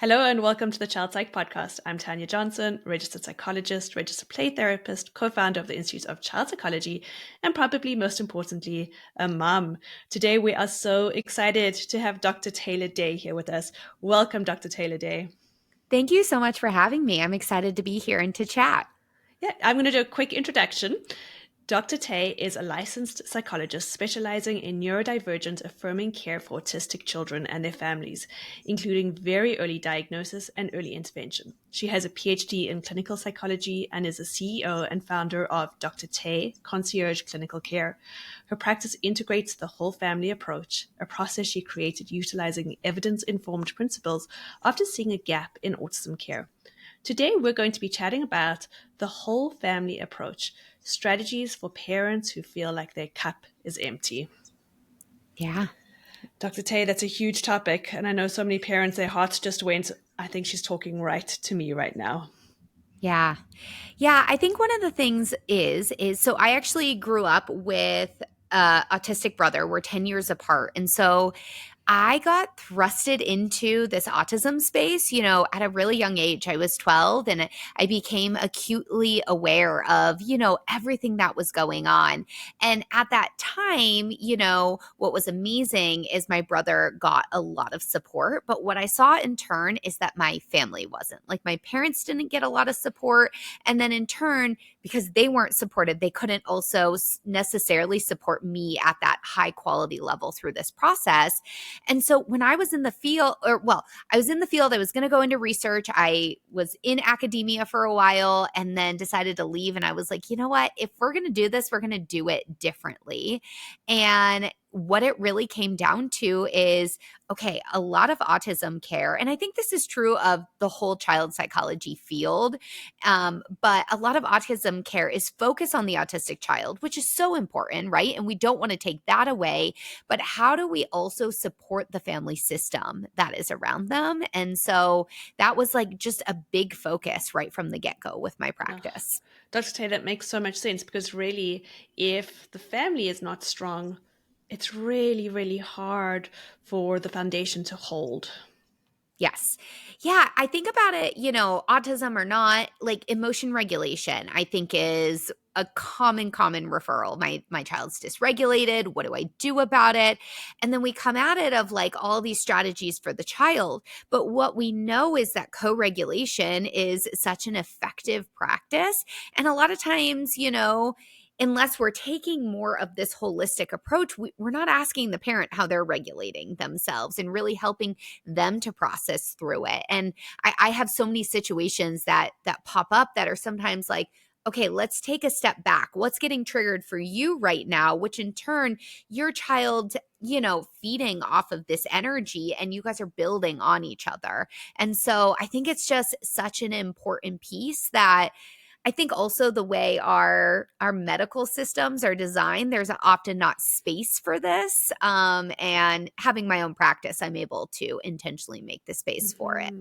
Hello and welcome to the Child Psych Podcast. I'm Tanya Johnson, registered psychologist, registered play therapist, co-founder of the Institute of Child Psychology, and probably most importantly, a mom. Today we are so excited to have Dr. Taylor Day here with us. Welcome, Dr. Taylor Day. Thank you so much for having me. I'm excited to be here and to chat. Yeah, I'm going to do a quick introduction. Dr. Tay is a licensed psychologist specializing in neurodivergent affirming care for autistic children and their families, including very early diagnosis and early intervention. She has a PhD in clinical psychology and is a CEO and founder of Dr. Tay Concierge Clinical Care. Her practice integrates the whole family approach, a process she created utilizing evidence-informed principles after seeing a gap in autism care. Today, we're going to be chatting about the whole family approach, strategies for parents who feel like their cup is empty. Yeah. Dr. Tay, that's a huge topic. And I know so many parents, their hearts just went, I think she's talking right to me right now. Yeah. Yeah. I think one of the things is so I actually grew up with autistic brother. We're 10 years apart. And so I got thrusted into this autism space, at a really young age. I was 12 and I became acutely aware of, everything that was going on. And at that time, what was amazing is my brother got a lot of support. But what I saw in turn is that my family wasn't. Like my parents didn't get a lot of support. And then in turn, because they weren't supported, they couldn't also necessarily support me at that high quality level through this process. And so when I was in the field, I was in the field, I was going to go into research. I was in academia for a while and then decided to leave. And I was like, you know what? If we're going to do this, we're going to do it differently. And what it really came down to is, okay, a lot of autism care, and I think this is true of the whole child psychology field, but a lot of autism care is focused on the autistic child, which is so important, right? And we don't want to take that away, but how do we also support the family system that is around them? And so that was like just a big focus right from the get-go with my practice. Dr. Tay, that makes so much sense because really, if the family is not strong, it's really, really hard for the foundation to hold. Yes. Yeah. I think about it, autism or not, like emotion regulation, I think is a common referral. My child's dysregulated. What do I do about it? And then we come at it of like all these strategies for the child. But what we know is that co-regulation is such an effective practice. And a lot of times, unless we're taking more of this holistic approach, we're not asking the parent how they're regulating themselves and really helping them to process through it. And I have so many situations that pop up that are sometimes like, okay, let's take a step back. What's getting triggered for you right now? Which in turn, your child, feeding off of this energy and you guys are building on each other. And so I think it's just such an important piece that I think also the way our medical systems are designed, there's often not space for this. And having my own practice, I'm able to intentionally make the space for it.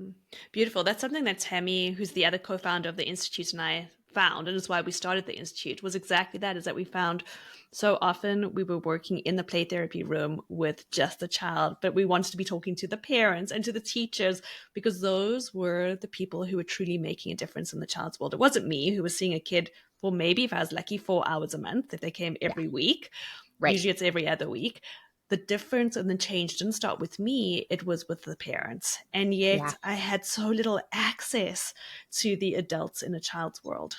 Beautiful. That's something that Tammy, who's the other co-founder of the Institute, and I found, and it's why we started the Institute, was exactly that, is that we found so often we were working in the play therapy room with just the child, but we wanted to be talking to the parents and to the teachers because those were the people who were truly making a difference in the child's world. It wasn't me who was seeing a kid for maybe, if I was lucky, 4 hours a month, if they came every week. Right. Usually it's every other week. The difference and the change didn't start with me, it was with the parents. And yet I had so little access to the adults in a child's world.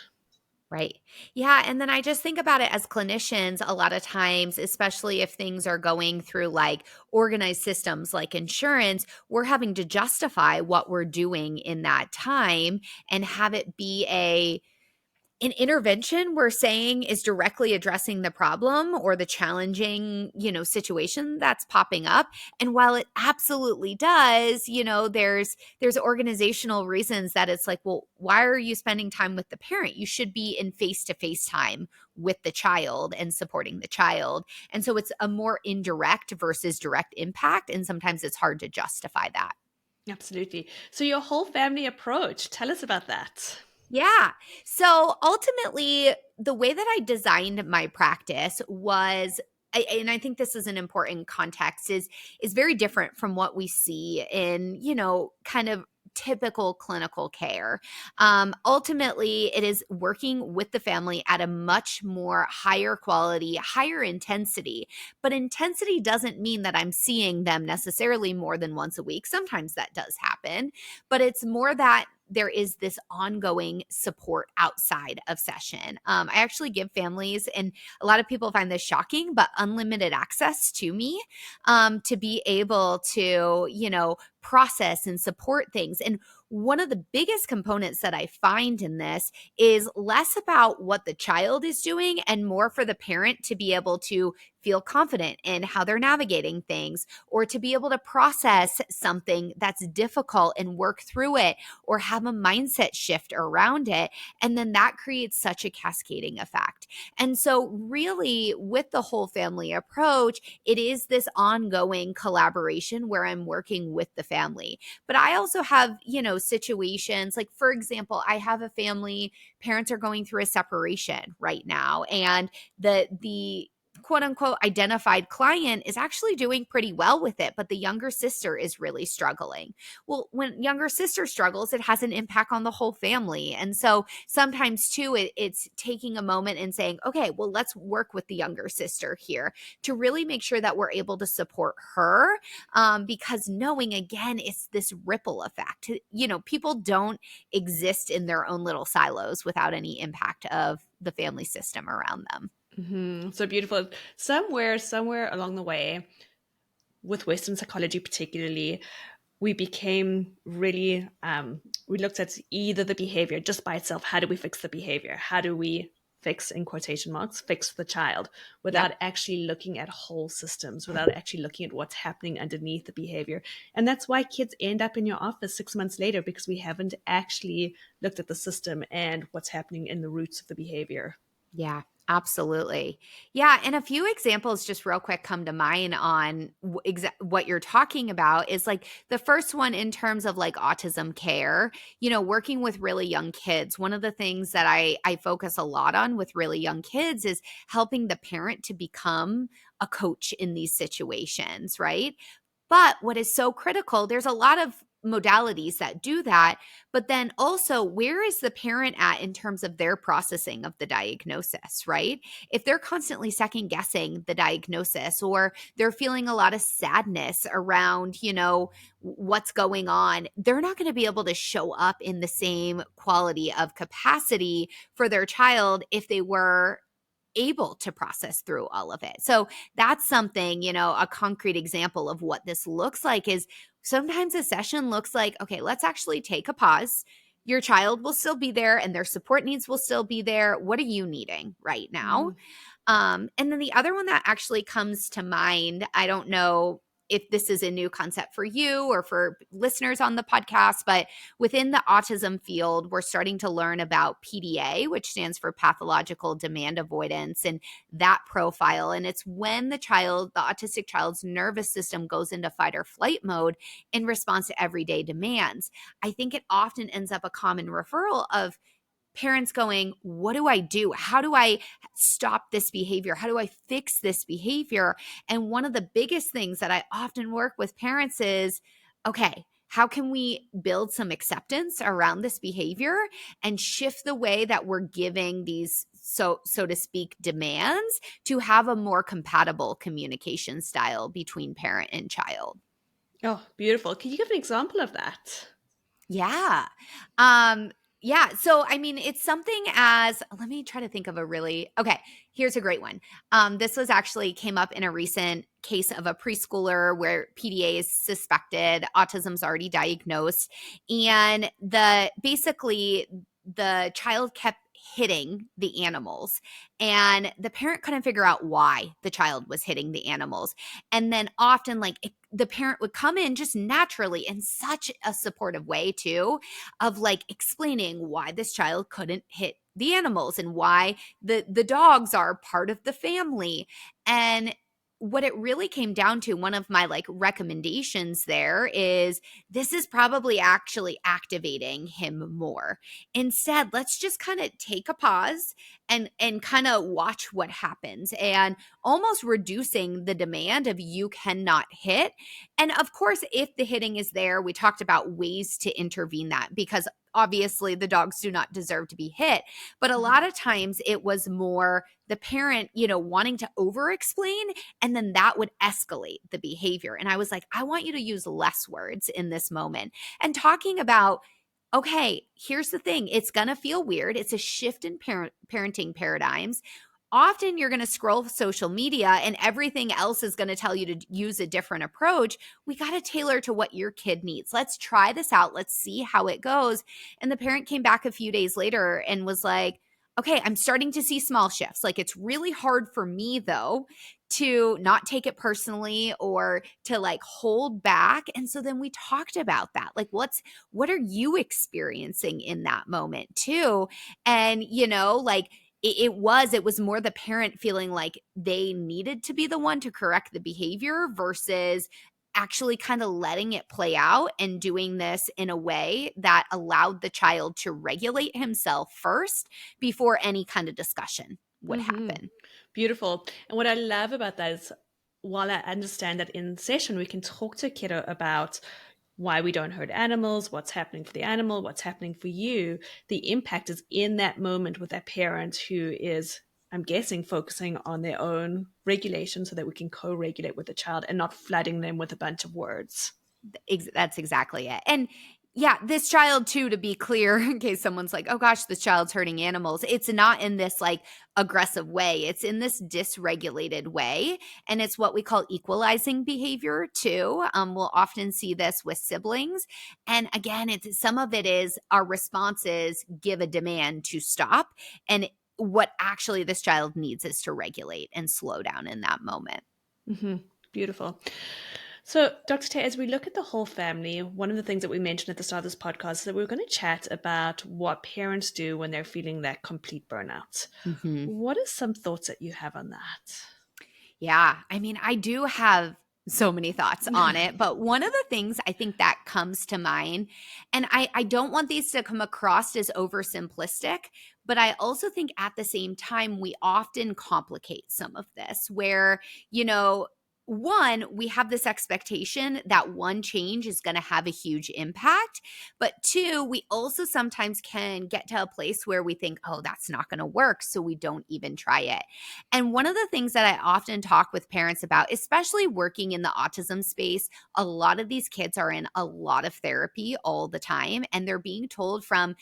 Right. Yeah. And then I just think about it as clinicians, a lot of times, especially if things are going through like organized systems like insurance, we're having to justify what we're doing in that time and have it be an intervention we're saying is directly addressing the problem or the challenging, situation that's popping up. And while it absolutely does, there's organizational reasons that it's like, well, why are you spending time with the parent? You should be in face-to-face time with the child and supporting the child. And so it's a more indirect versus direct impact. And sometimes it's hard to justify that. Absolutely. So your whole family approach, tell us about that. Yeah. So ultimately, the way that I designed my practice was, and I think this is an important context, is very different from what we see in, kind of typical clinical care. Ultimately, it is working with the family at a much more higher quality, higher intensity. But intensity doesn't mean that I'm seeing them necessarily more than once a week. Sometimes that does happen, but it's more that there is this ongoing support outside of session. I actually give families, and a lot of people find this shocking, but unlimited access to me to be able to, process and support things. And one of the biggest components that I find in this is less about what the child is doing and more for the parent to be able to feel confident in how they're navigating things, or to be able to process something that's difficult and work through it, or have a mindset shift around it. And then that creates such a cascading effect. And so really with the whole family approach, it is this ongoing collaboration where I'm working with the family. But I also have, situations like, for example, I have a family, parents are going through a separation right now, and the quote unquote identified client is actually doing pretty well with it, but the younger sister is really struggling. Well, when younger sister struggles, it has an impact on the whole family. And so sometimes too, it's taking a moment and saying, okay, well, let's work with the younger sister here to really make sure that we're able to support her, because knowing, again, it's this ripple effect. People don't exist in their own little silos without any impact of the family system around them. So beautiful. Somewhere along the way, with Western psychology particularly, we became really, we looked at either the behavior just by itself. How do we fix the behavior? How do we fix, in quotation marks, fix the child, without actually looking at whole systems, without actually looking at what's happening underneath the behavior? And that's why kids end up in your office 6 months later, because we haven't actually looked at the system and what's happening in the roots of the behavior. Yeah, absolutely. Yeah. And a few examples just real quick come to mind on what you're talking about is like the first one in terms of like autism care, working with really young kids. One of the things that I focus a lot on with really young kids is helping the parent to become a coach in these situations, right? But what is so critical, there's a lot of modalities that do that, but then also where is the parent at in terms of their processing of the diagnosis, right? If they're constantly second guessing the diagnosis, or they're feeling a lot of sadness around, what's going on, they're not going to be able to show up in the same quality of capacity for their child if they were able to process through all of it. So that's something, a concrete example of what this looks like is sometimes a session looks like, okay, let's actually take a pause. Your child will still be there and their support needs will still be there. What are you needing right now? And then the other one that actually comes to mind, I don't know if this is a new concept for you or for listeners on the podcast, but within the autism field, we're starting to learn about PDA, which stands for pathological demand avoidance, and that profile. And it's when the autistic child's nervous system goes into fight or flight mode in response to everyday demands. I think it often ends up a common referral of parents going, what do I do? How do I stop this behavior? How do I fix this behavior? And one of the biggest things that I often work with parents is, okay, how can we build some acceptance around this behavior and shift the way that we're giving these, so to speak, demands to have a more compatible communication style between parent and child? Oh, beautiful. Can you give an example of that? Yeah. Yeah. So, I mean, it's something as, let me try to think of okay, here's a great one. This was actually came up in a recent case of a preschooler where PDA is suspected, autism's already diagnosed. And basically the child kept hitting the animals, and the parent couldn't figure out why the child was hitting the animals. And then often the parent would come in just naturally in such a supportive way too, of like explaining why this child couldn't hit the animals and why the dogs are part of the family. And what it really came down to, one of my like recommendations there is this is probably actually activating him more. Instead, let's just kind of take a pause and kind of watch what happens, and almost reducing the demand of you cannot hit. And of course, if the hitting is there, we talked about ways to intervene that, because obviously the dogs do not deserve to be hit. But a lot of times it was more the parent, wanting to over explain, and then that would escalate the behavior. And I was like, I want you to use less words in this moment, and talking about, okay, here's the thing. It's going to feel weird. It's a shift in parenting paradigms. Often you're going to scroll social media and everything else is going to tell you to use a different approach. We got to tailor to what your kid needs. Let's try this out. Let's see how it goes. And the parent came back a few days later and was like, okay, I'm starting to see small shifts. Like, it's really hard for me though to not take it personally or to like hold back. And so then we talked about that. Like, what are you experiencing in that moment too? And like, it was more the parent feeling like they needed to be the one to correct the behavior versus actually kind of letting it play out and doing this in a way that allowed the child to regulate himself first before any kind of discussion would happen. Beautiful. And what I love about that is, while I understand that in session we can talk to a kiddo about why we don't hurt animals, what's happening for the animal, what's happening for you, the impact is in that moment with that parent who is, I'm guessing, focusing on their own regulation so that we can co-regulate with the child and not flooding them with a bunch of words. That's exactly it. And yeah, this child too, to be clear, in case someone's like, oh gosh, this child's hurting animals. It's not in this like aggressive way. It's in this dysregulated way. And it's what we call equalizing behavior too. We'll often see this with siblings. And again, some of it is our responses give a demand to stop. And what actually this child needs is to regulate and slow down in that moment. Mm-hmm. Beautiful. So, Dr. Tay, as we look at the whole family, one of the things that we mentioned at the start of this podcast is that we're going to chat about what parents do when they're feeling that complete burnout. Mm-hmm. What are some thoughts that you have on that? Yeah, I mean, I do have so many thoughts on it, but one of the things I think that comes to mind, and I don't want these to come across as oversimplistic, but I also think at the same time, we often complicate some of this where, one, we have this expectation that one change is going to have a huge impact. But two, we also sometimes can get to a place where we think, oh, that's not going to work. So we don't even try it. And one of the things that I often talk with parents about, especially working in the autism space, a lot of these kids are in a lot of therapy all the time. And they're being told from,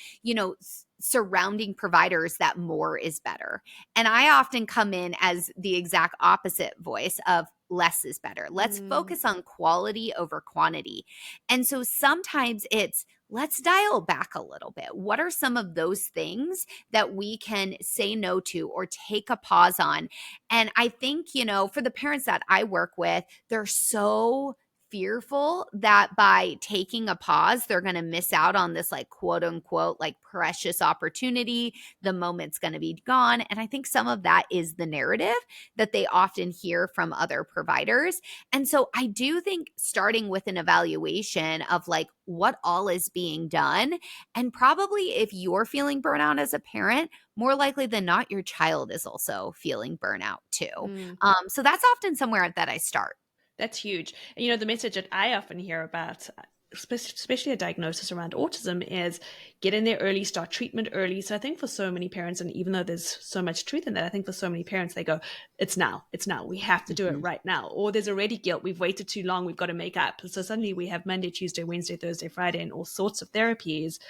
surrounding providers that more is better. And I often come in as the exact opposite voice of less is better. Let's focus on quality over quantity. And so sometimes it's, let's dial back a little bit. What are some of those things that we can say no to or take a pause on? And I think, for the parents that I work with, they're so fearful that by taking a pause, they're going to miss out on this like quote unquote like precious opportunity. The moment's going to be gone. And I think some of that is the narrative that they often hear from other providers. And so I do think starting with an evaluation of like what all is being done, and probably if you're feeling burnout as a parent, more likely than not, your child is also feeling burnout too. So that's often somewhere that I start. That's huge. And the message that I often hear about, especially a diagnosis around autism, is get in there early, start treatment early. So I think for so many parents, and even though there's so much truth in that, I think for so many parents, they go, it's now, we have to do it right now. Or there's already guilt, we've waited too long, we've got to make up. So suddenly we have Monday, Tuesday, Wednesday, Thursday, Friday, and all sorts of therapies,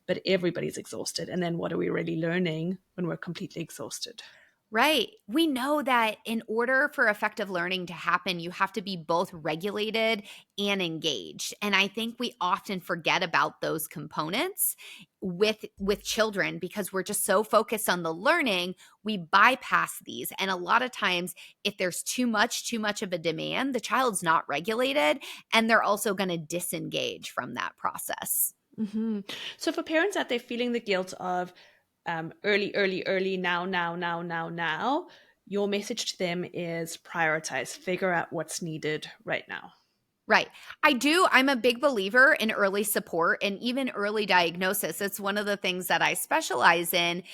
but everybody's exhausted. And then what are we really learning when we're completely exhausted? Right. We know that in order for effective learning to happen, you have to be both regulated and engaged. And I think we often forget about those components with children because we're just so focused on the learning, we bypass these. And a lot of times if there's too much of a demand, the child's not regulated and they're also going to disengage from that process. Mm-hmm. So for parents out there feeling the guilt of early, now, your message to them is prioritize, figure out what's needed right now. Right. I do. I'm a big believer in early support and even early diagnosis. It's one of the things that I specialize in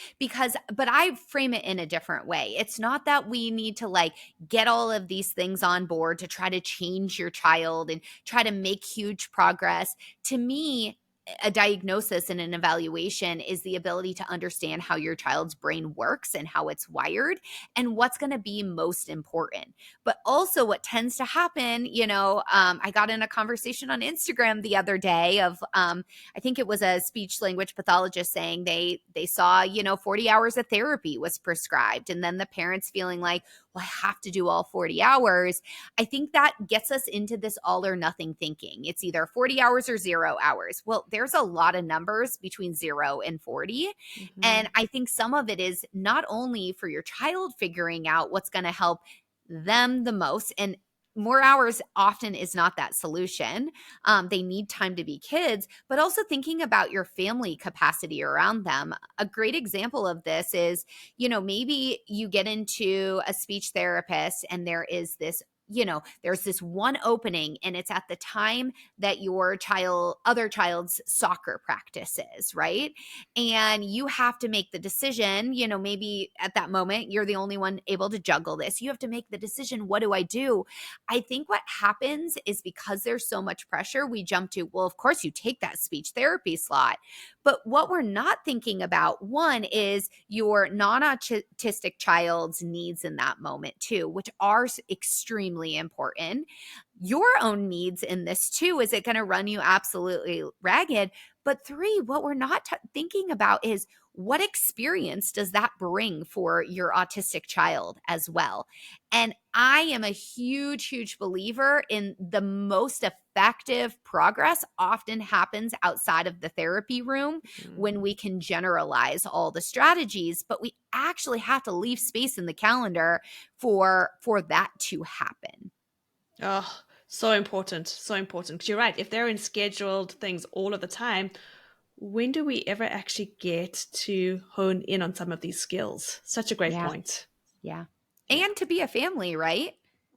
but I frame it in a different way. It's not that we need to like get all of these things on board to try to change your child and try to make huge progress. To me, a diagnosis and an evaluation is the ability to understand how your child's brain works and how it's wired and what's going to be most important. But also, what tends to happen, I got in a conversation on Instagram the other day of, I think it was a speech language pathologist saying they saw, 40 hours of therapy was prescribed, and then the parents feeling like, well, I have to do all 40 hours. I think that gets us into this all or nothing thinking. It's either 40 hours or 0 hours. Well, there's a lot of numbers between 0 and 40. Mm-hmm. And I think some of it is not only for your child figuring out what's going to help them the most, and more hours often is not that solution. They need time to be kids, but also thinking about your family capacity around them. A great example of this is, maybe you get into a speech therapist and there is this, there's this one opening and it's at the time that your other child's soccer practice is, right? And you have to make the decision, maybe at that moment you're the only one able to juggle this. You have to make the decision, what do I do? I think what happens is because there's so much pressure, we jump to, well, of course you take that speech therapy slot. But what we're not thinking about, one, is your non-autistic child's needs in that moment too, which are extremely important. Your own needs in this too. Is it going to run you absolutely ragged? But three, what we're not thinking about is what experience does that bring for your autistic child as well? And I am a huge, huge believer in the most effective progress often happens outside of the therapy room when we can generalize all the strategies, but we actually have to leave space in the calendar for that to happen. Oh, so important. So important. Because you're right. If they're in scheduled things all of the time, when do we ever actually get to hone in on some of these skills? Such a great Yeah. point. Yeah. Yeah. And to be a family, right?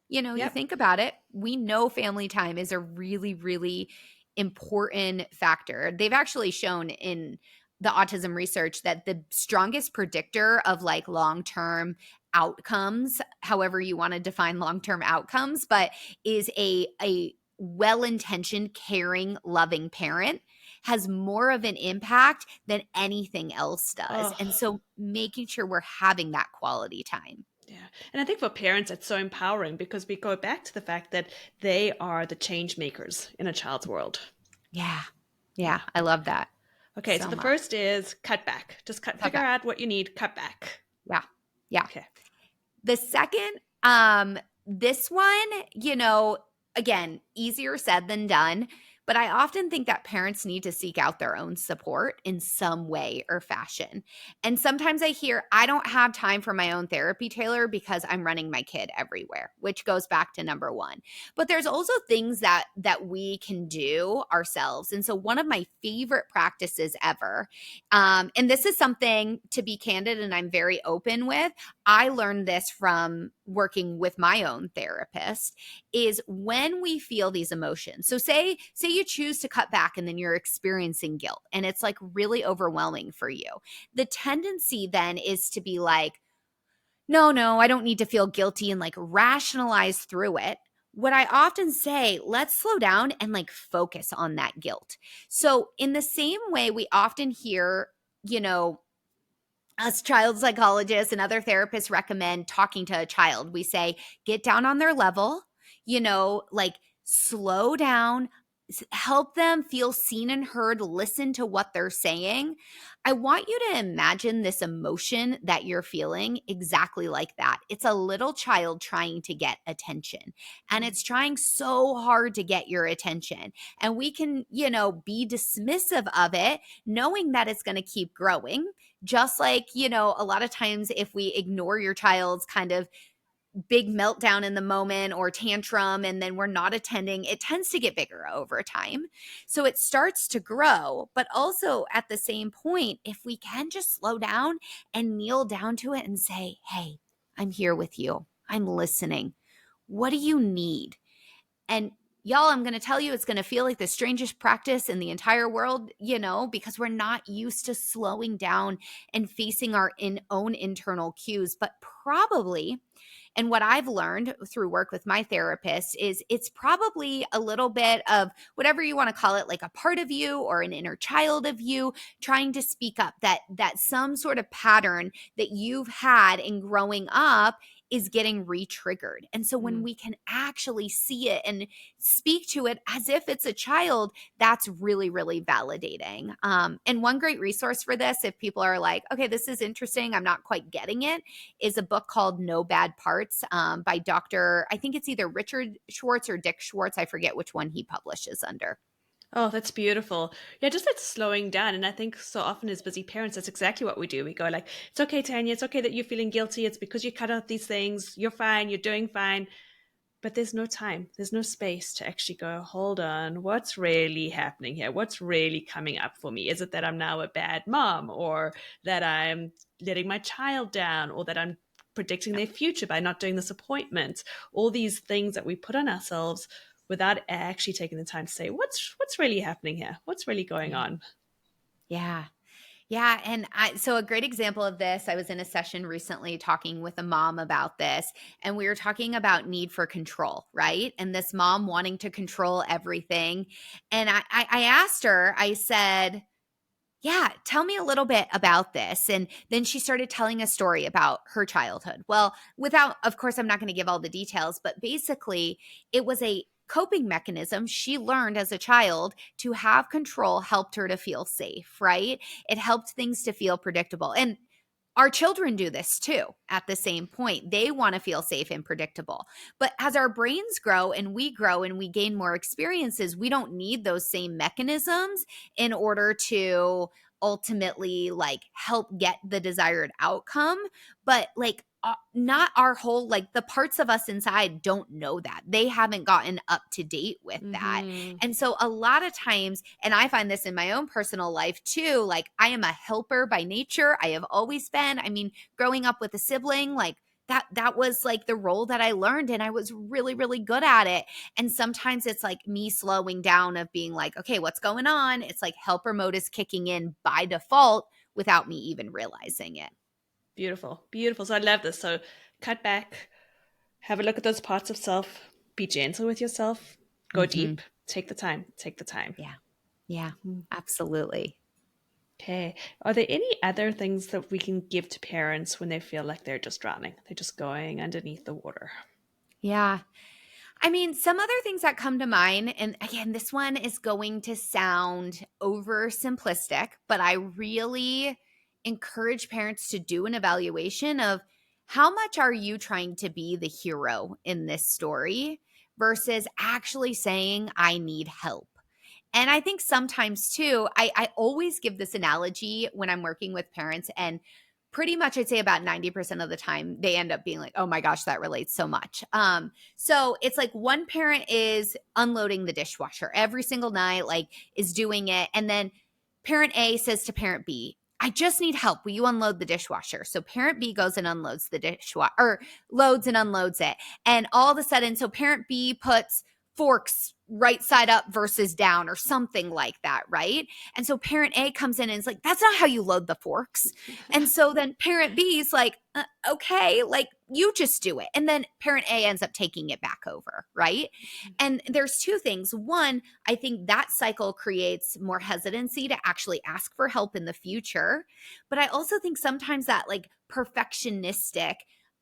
You Yep. think about it, we know family time is a really, really important factor. They've actually shown in the autism research that the strongest predictor of like long-term outcomes, however you want to define long-term outcomes, but is a well-intentioned, caring, loving parent has more of an impact than anything else does. Oh, And so making sure we're having that quality time. yeah. And I think for parents, it's so empowering because we go back to the fact that they are the change makers in a child's world. Yeah. Yeah. I love that. Okay. So So the much. first is cut back. Just figure Okay. out what you need, cut back. Yeah. Yeah. Okay. The second, this one, again, easier said than done. But I often think that parents need to seek out their own support in some way or fashion. And sometimes I hear, I don't have time for my own therapy, Taylor, because I'm running my kid everywhere, which goes back to number one. But there's also things that we can do ourselves. And so one of my favorite practices ever, and this is something to be candid and I'm very open with, I learned this from working with my own therapist, is when we feel these emotions. So say you choose to cut back and then you're experiencing guilt and it's like really overwhelming for you. The tendency then is to be like, no, I don't need to feel guilty and like rationalize through it. What I often say, let's slow down and like focus on that guilt. So in the same way, we often hear, us child psychologists and other therapists recommend talking to a child. We say, get down on their level, like slow down, help them feel seen and heard, listen to what they're saying. I want you to imagine this emotion that you're feeling exactly like that. It's a little child trying to get attention, and it's trying so hard to get your attention. And we can, be dismissive of it, knowing that it's going to keep growing. Just like, a lot of times if we ignore your child's kind of big meltdown in the moment or tantrum and then we're not attending, it tends to get bigger over time. So it starts to grow, but also at the same point, if we can just slow down and kneel down to it and say, hey, I'm here with you. I'm listening. What do you need? And y'all, I'm going to tell you, it's going to feel like the strangest practice in the entire world, because we're not used to slowing down and facing our own internal cues. But probably, and what I've learned through work with my therapist is it's probably a little bit of whatever you want to call it, like a part of you or an inner child of you trying to speak up, that some sort of pattern that you've had in growing up is getting re-triggered. And so when we can actually see it and speak to it as if it's a child, that's really, really validating. And one great resource for this, if people are like, okay, this is interesting, I'm not quite getting it, is a book called No Bad Parts by Dr. I think it's either Richard Schwartz or Dick Schwartz. I forget which one he publishes under. Oh, that's beautiful. Yeah, just like slowing down. And I think so often as busy parents, that's exactly what we do. We go like, it's okay, Tanya, it's okay that you're feeling guilty. It's because you cut out these things. You're fine. You're doing fine. But there's no time. There's no space to actually go, hold on, what's really happening here? What's really coming up for me? Is it that I'm now a bad mom, or that I'm letting my child down, or that I'm predicting their future by not doing this appointment? All these things that we put on ourselves without actually taking the time to say, what's really happening here? What's really going on? Yeah. Yeah. And so a great example of this, I was in a session recently talking with a mom about this, and we were talking about need for control, right? And this mom wanting to control everything. And I asked her, I said, yeah, tell me a little bit about this. And then she started telling a story about her childhood. Well, of course, I'm not going to give all the details, but basically, it was a coping mechanism she learned as a child to have control, helped her to feel safe, right? It helped things to feel predictable. And our children do this too at the same point. They want to feel safe and predictable. But as our brains grow and we gain more experiences, we don't need those same mechanisms in order to ultimately like help get the desired outcome. But like not our whole, like the parts of us inside don't know that. They haven't gotten up to date with that. And so a lot of times, and I find this in my own personal life too, like I am a helper by nature. I have always been. I mean, growing up with a sibling, like that was like the role that I learned, and I was really, really good at it. And sometimes it's like me slowing down of being like, okay, what's going on? It's like helper mode is kicking in by default without me even realizing it. Beautiful, beautiful. So I love this. So cut back, have a look at those parts of self, be gentle with yourself, go Mm-hmm. deep, take the time, take the time. Yeah. Yeah, absolutely. Okay. Are there any other things that we can give to parents when they feel like they're just drowning? They're just going underneath the water. Yeah. I mean, some other things that come to mind, and again, this one is going to sound oversimplistic, but I really encourage parents to do an evaluation of how much are you trying to be the hero in this story versus actually saying, I need help. And I think sometimes too, I always give this analogy when I'm working with parents, and pretty much I'd say about 90% of the time they end up being like, oh my gosh, that relates so much. So it's like one parent is unloading the dishwasher every single night, like is doing it. And then parent A says to parent B, I just need help. Will you unload the dishwasher? So parent B goes and unloads the dishwasher, or loads and unloads it. And all of a sudden, so parent B puts forks right side up versus down or something like that, right? And so parent A comes in and is like, that's not how you load the forks. And so then parent B is like, okay, like you just do it. And then parent A ends up taking it back over, right? And there's two things. One, I think that cycle creates more hesitancy to actually ask for help in the future. But I also think sometimes that like perfectionistic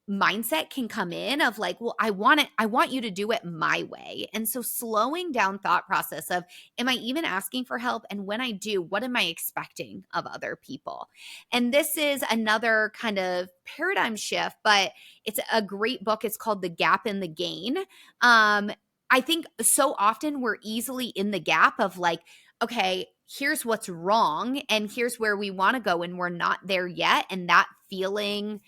mindset can come in of like, well, I want you to do it my way. And so slowing down thought process of, am I even asking for help? And when I do, what am I expecting of other people? And this is another kind of paradigm shift, but it's a great book. It's called The Gap and the Gain. I think so often we're easily in the gap of like, okay, here's what's wrong and here's where we want to go, and we're not there yet. And that feeling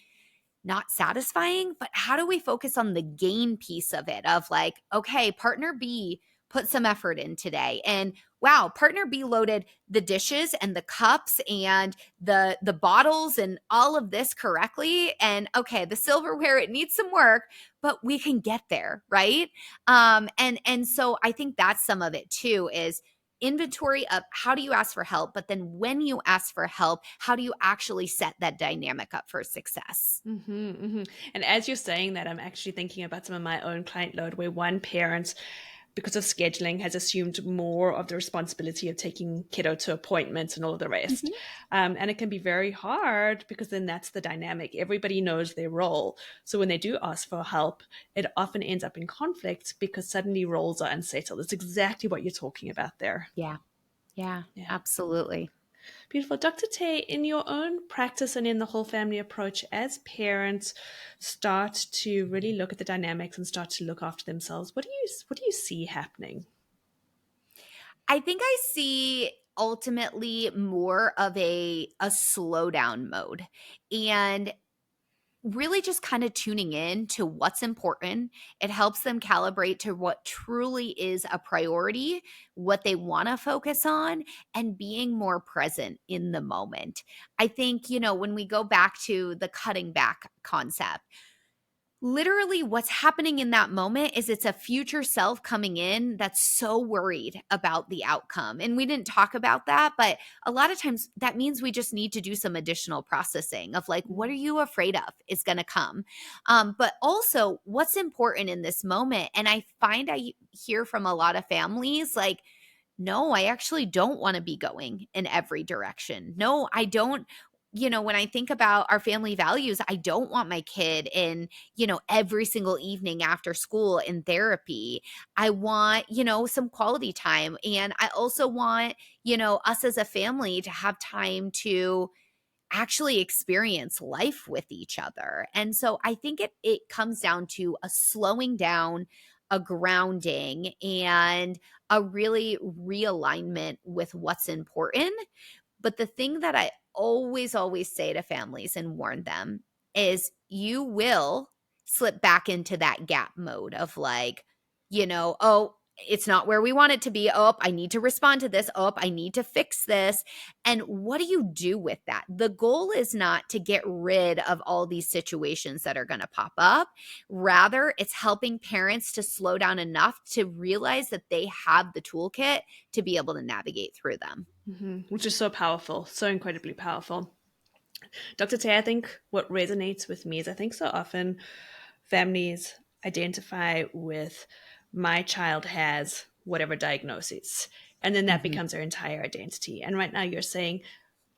not satisfying, but how do we focus on the gain piece of it of like, okay, partner B put some effort in today, and wow, partner B loaded the dishes and the cups and the bottles and all of this correctly. And okay, the silverware, it needs some work, but we can get there, right? And so I think that's some of it too, is inventory of how do you ask for help, but then when you ask for help, how do you actually set that dynamic up for success? And as you're saying that, I'm actually thinking about some of my own client load where one parent, because of scheduling, has assumed more of the responsibility of taking kiddo to appointments and all of the rest. Mhm. And it can be very hard because then that's the dynamic. Everybody knows their role. So when they do ask for help, it often ends up in conflict because suddenly roles are unsettled. It's exactly what you're talking about there. Yeah. Yeah, Yeah. absolutely. Beautiful. Dr. Tay, in your own practice and in the whole family approach, as parents start to really look at the dynamics and start to look after themselves, what do you see happening? I think I see ultimately more of a slowdown mode, and really just kind of tuning in to what's important. It helps them calibrate to what truly is a priority, what they want to focus on, and being more present in the moment. I think, when we go back to the cutting back concept, literally what's happening in that moment is it's a future self coming in that's so worried about the outcome. And we didn't talk about that, but a lot of times that means we just need to do some additional processing of like, what are you afraid of is going to come? But also, what's important in this moment? And I find I hear from a lot of families like, no, I actually don't want to be going in every direction. No, I don't. When I think about our family values, I don't want my kid in, every single evening after school in therapy. I want, some quality time. And I also want, us as a family to have time to actually experience life with each other. And so I think it comes down to a slowing down, a grounding, and a really realignment with what's important. But the thing that I always, always say to families and warn them is you will slip back into that gap mode of like, oh, it's not where we want it to be. Oh, I need to respond to this. Oh, I need to fix this. And what do you do with that? The goal is not to get rid of all these situations that are going to pop up. Rather, it's helping parents to slow down enough to realize that they have the toolkit to be able to navigate through them. Which is so powerful, so incredibly powerful. Dr. Tay, I think what resonates with me is I think so often families identify with my child has whatever diagnosis, and then that Mhm. becomes their entire identity. And right now you're saying,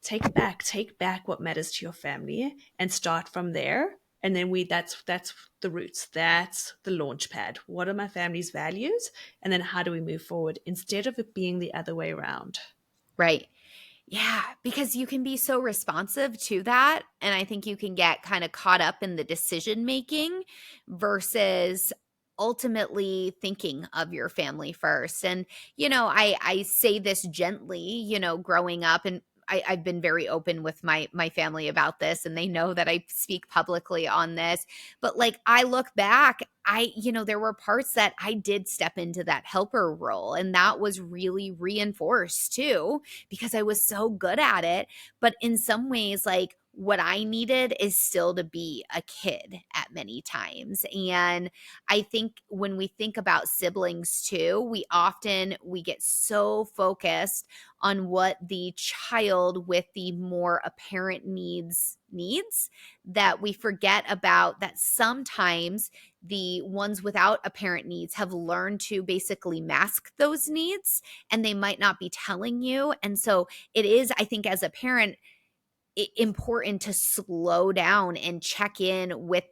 take back what matters to your family and start from there. And then that's the roots. That's the launch pad. What are my family's values? And then how do we move forward instead of it being the other way around? Right. Yeah, because you can be so responsive to that. And I think you can get kind of caught up in the decision making versus ultimately thinking of your family first. And, I say this gently, growing up, and I've been very open with my family about this, and they know that I speak publicly on this. But like I look back, there were parts that I did step into that helper role, and that was really reinforced too because I was so good at it. But in some ways, like what I needed is still to be a kid at many times. And I think when we think about siblings too, we get so focused on what the child with the more apparent needs that we forget about that sometimes the ones without apparent needs have learned to basically mask those needs, and they might not be telling you. And so it is, I think, as a parent, important to slow down and check in with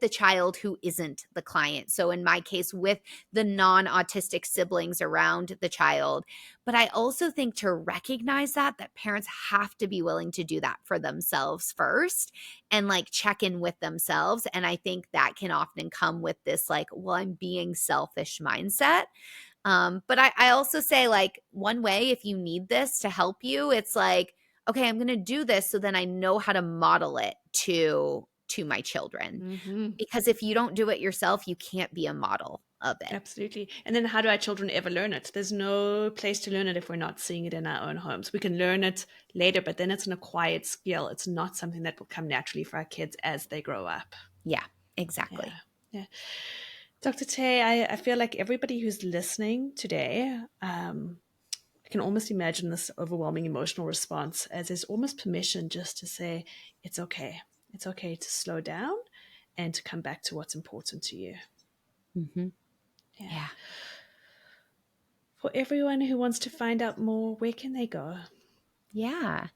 the child who isn't the client. So in my case, with the non-autistic siblings around the child. But I also think to recognize that parents have to be willing to do that for themselves first and like check in with themselves. And I think that can often come with this like, well, I'm being selfish mindset. But I also say, like, one way, if you need this to help you, it's like, okay, I'm going to do this so then I know how to model it to my children. Mm-hmm. Because if you don't do it yourself, you can't be a model of it. Absolutely. And then how do our children ever learn it? There's no place to learn it if we're not seeing it in our own homes. We can learn it later, but then it's an acquired skill. It's not something that will come naturally for our kids as they grow up. Yeah, Yeah. exactly. Yeah. Dr. Tay, I feel like everybody who's listening today, I can almost imagine this overwhelming emotional response as there's almost permission just to say, it's okay. It's okay to slow down and to come back to what's important to you. Mm-hmm. Yeah. Yeah. For everyone who wants to find out more, where can they go? Yeah.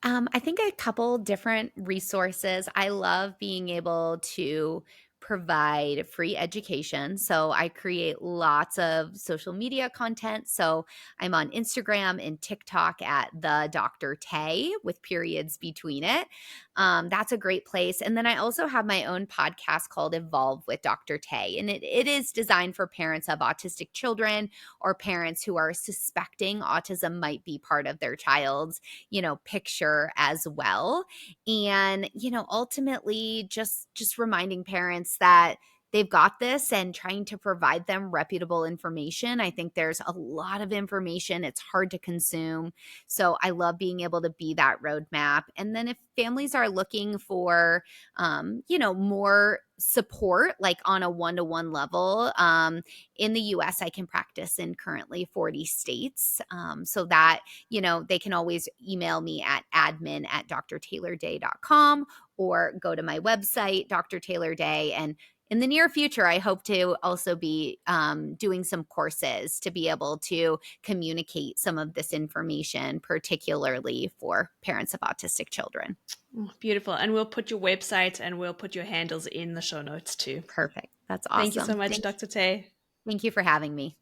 I think a couple different resources. I love being able to provide free education. So I create lots of social media content. So I'm on Instagram and TikTok at the Dr. Tay with periods between it. That's a great place. And then I also have my own podcast called Evolve with Dr. Tay. And it is designed for parents of autistic children or parents who are suspecting autism might be part of their child's, picture as well. And, ultimately just reminding parents that they've got this and trying to provide them reputable information. I think there's a lot of information. It's hard to consume. So I love being able to be that roadmap. And then if families are looking for, more support, like on a one-to-one level, in the US, I can practice in currently 40 states. So that, they can always email me at admin@drtaylorday.com or go to my website, Dr. Taylor Day. And in the near future, I hope to also be doing some courses to be able to communicate some of this information, particularly for parents of autistic children. Oh, beautiful. And we'll put your website and we'll put your handles in the show notes too. Perfect. That's Thank you awesome. so much, Dr. Tay. Thank you for having me.